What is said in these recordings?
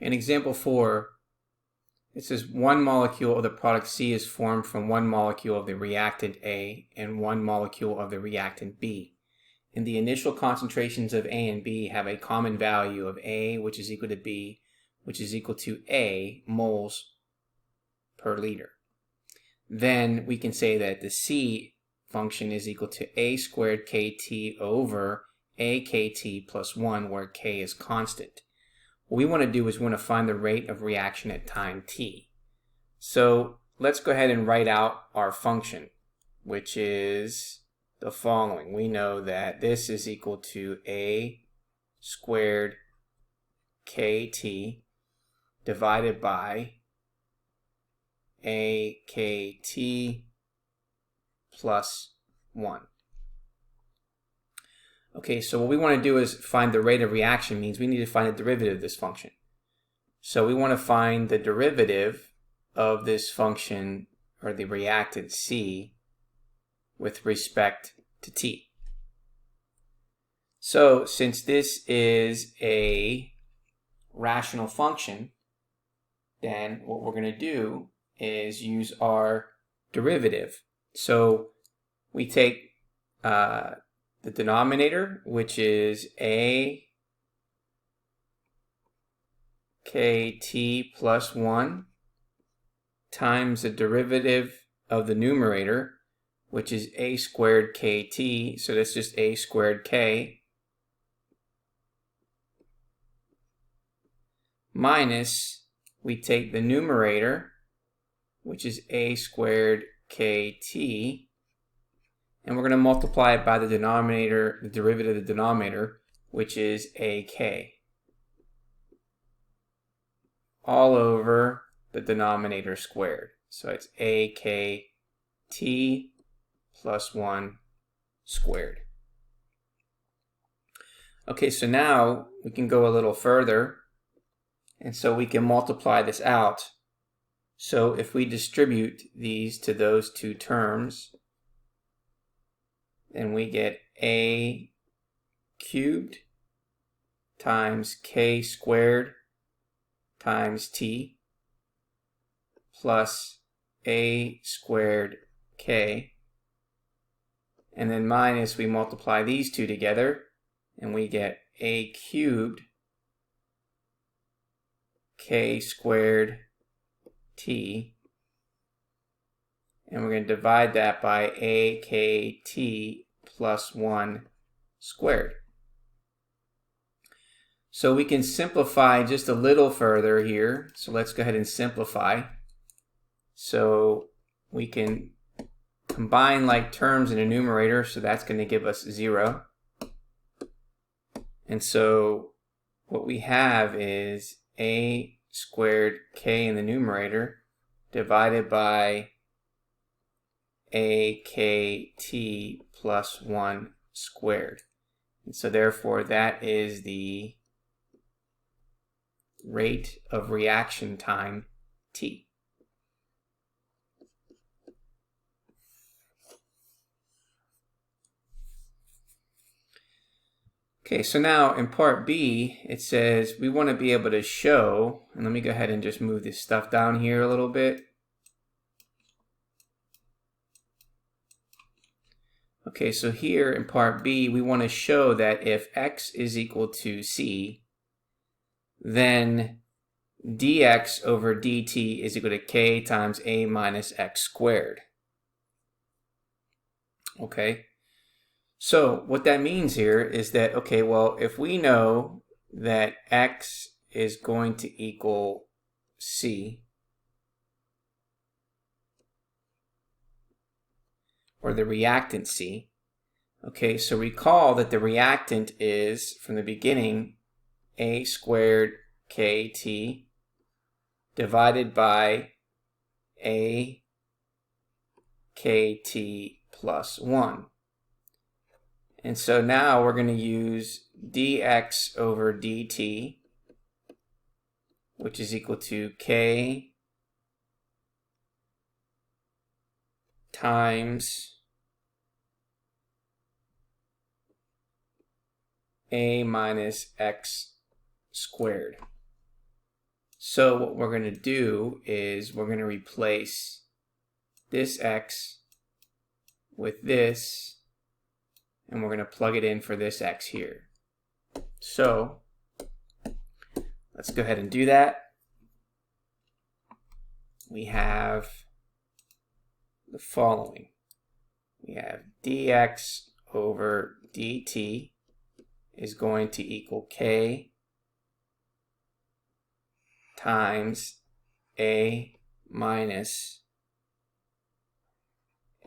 In example 4, it says one molecule of the product C is formed from one molecule of the reactant A and one molecule of the reactant B. And the initial concentrations of A and B have a common value of A, which is equal to B, which is equal to A moles per liter. Then we can say that the C function is equal to A squared KT over A KT plus 1, where K is constant. What we want to do is we want to find the rate of reaction at time t. So let's go ahead and write out our function, which is the following. We know that this is equal to A squared KT divided by A KT plus 1. Okay, so what we want to do is find the rate of reaction. Means we need to find the derivative of this function. So we want to find the derivative of this function, or the reactant C, with respect to t. So since this is a rational function, then what we're going to do is use our derivative. So we take the denominator, which is A KT plus 1 times the derivative of the numerator, which is A squared KT, so that's just A squared K, minus we take the numerator, which is A squared KT, and we're going to multiply it by the denominator, the derivative of the denominator, which is AK, all over the denominator squared. So it's AKT plus 1 squared. Okay, so now we can go a little further, and so we can multiply this out. So if we distribute these to those two terms, then we get A cubed times K squared times T plus A squared K, and then minus, we multiply these two together and we get A cubed K squared T, and we're going to divide that by AKT plus 1 squared. So we can simplify just a little further here. So let's go ahead and simplify. So we can combine like terms in a numerator, so that's going to give us 0. And so what we have is A squared K in the numerator divided by AKT plus 1 squared. And so therefore that is the rate of reaction time t. Okay, so now in part B, it says we want to be able to show, and let me go ahead and just move this stuff down here a little bit. Okay, so here in part B, we want to show that if x is equal to c, then dx over dt is equal to k times a minus x squared. Okay, so what that means here is that, okay, well, if we know that x is going to equal c, or the reactant C. Okay, so recall that the reactant is, from the beginning, A squared KT divided by A KT plus 1. And so now we're going to use dx over dt, which is equal to K times a minus x squared. So what we're going to do is we're going to replace this x with this, and we're going to plug it in for this x here. So let's go ahead and do that. We have the following. We have dx over dt is going to equal k times a minus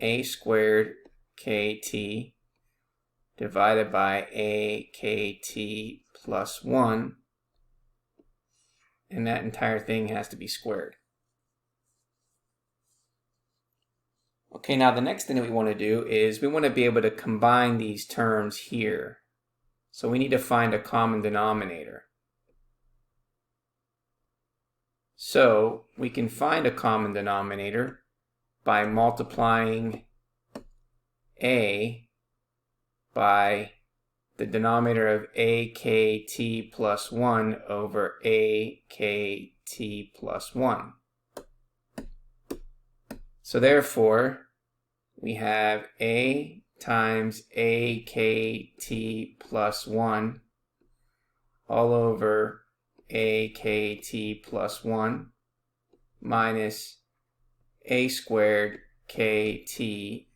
a squared kt divided by a kt plus 1, and that entire thing has to be squared. Okay, now the next thing that we want to do is we want to be able to combine these terms here. So we need to find a common denominator. So we can find a common denominator by multiplying a by the denominator of akt plus 1 over akt plus 1. So therefore, we have a times akt plus 1 all over akt plus 1 minus a squared kt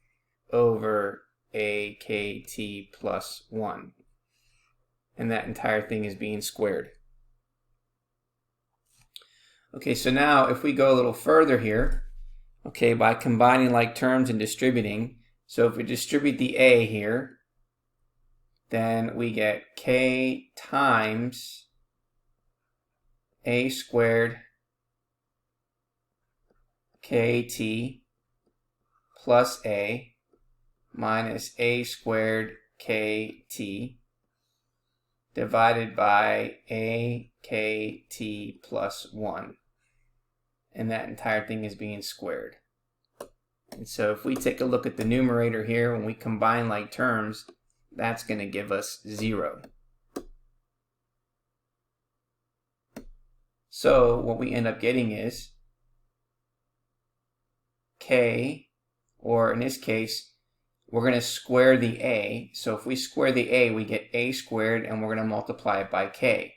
over akt plus 1. And that entire thing is being squared. Okay, so now if we go a little further here, okay, by combining like terms and distributing, so if we distribute the a here, then we get k times a squared kt plus a minus a squared kt divided by a kt plus 1. And that entire thing is being squared. And so if we take a look at the numerator here, when we combine like terms, that's going to give us 0. So what we end up getting is k, or in this case, we're going to square the a. So if we square the a, we get a squared, and we're going to multiply it by k.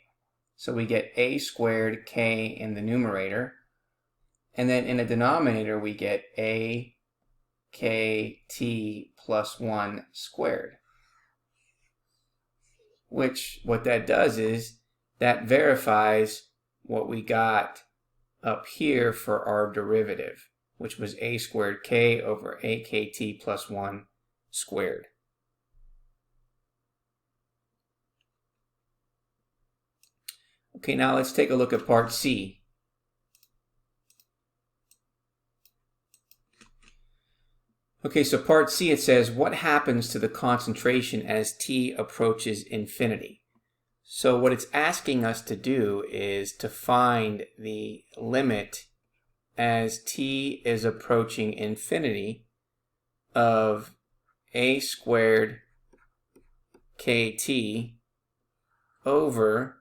So we get a squared k in the numerator. And then in the denominator, we get a kt plus 1 squared. Which, what that does is, that verifies what we got up here for our derivative, which was a squared k over akt plus 1 squared. Okay, now let's take a look at part C. Okay, so part C, it says, what happens to the concentration as t approaches infinity? So what it's asking us to do is to find the limit as t is approaching infinity of a squared kt over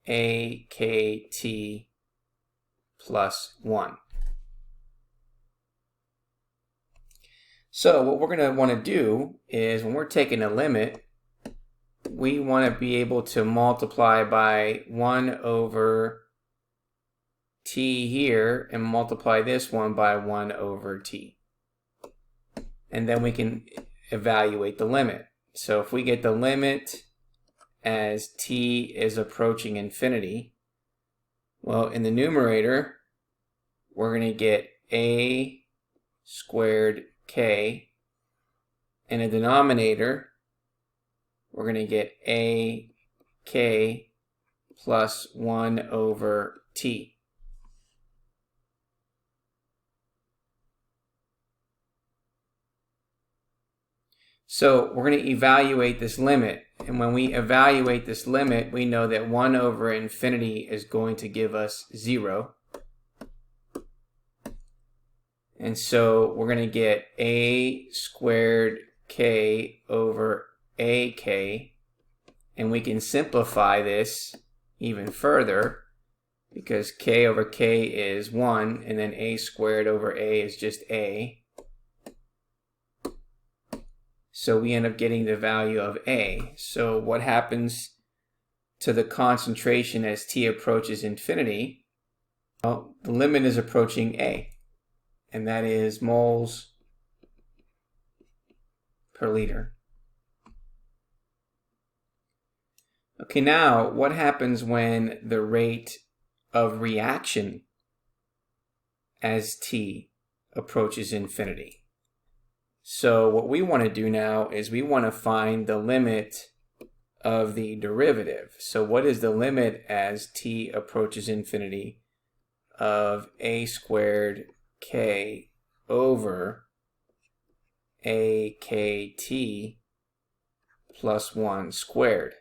a kt plus 1. So what we're going to want to do is, when we're taking a limit, we want to be able to multiply by 1 over t here and multiply this one by 1 over t. And then we can evaluate the limit. So if we get the limit as t is approaching infinity, well, in the numerator, we're going to get a squared k. In the denominator, we're going to get a k plus 1 over t. So we're going to evaluate this limit. And when we evaluate this limit, we know that 1 over infinity is going to give us 0. And so we're going to get a squared k over ak. And we can simplify this even further. because k over k is 1, and then a squared over a is just a. So we end up getting the value of a. So what happens to the concentration as t approaches infinity? Well, the limit is approaching a, and that is moles per liter. Okay, now what happens when the rate of reaction as t approaches infinity? So what we want to do now is we want to find the limit of the derivative. So what is the limit as t approaches infinity of a squared k over a kt plus 1 squared?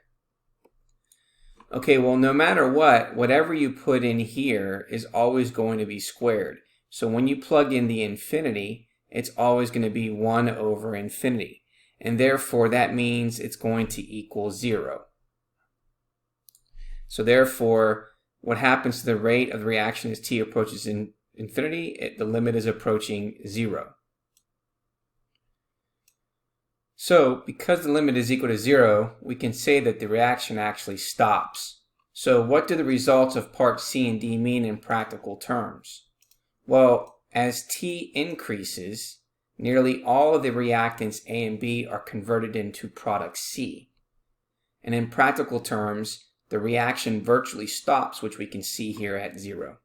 Okay, well, no matter what, whatever you put in here is always going to be squared. So when you plug in the infinity, it's always going to be 1 over infinity. And therefore, that means it's going to equal 0. So therefore, what happens to the rate of the reaction as t approaches infinity? The limit is approaching 0. So because the limit is equal to 0, we can say that the reaction actually stops. So what do the results of part C and D mean in practical terms? Well, as t increases, nearly all of the reactants A and B are converted into product C. And in practical terms, the reaction virtually stops, which we can see here at 0.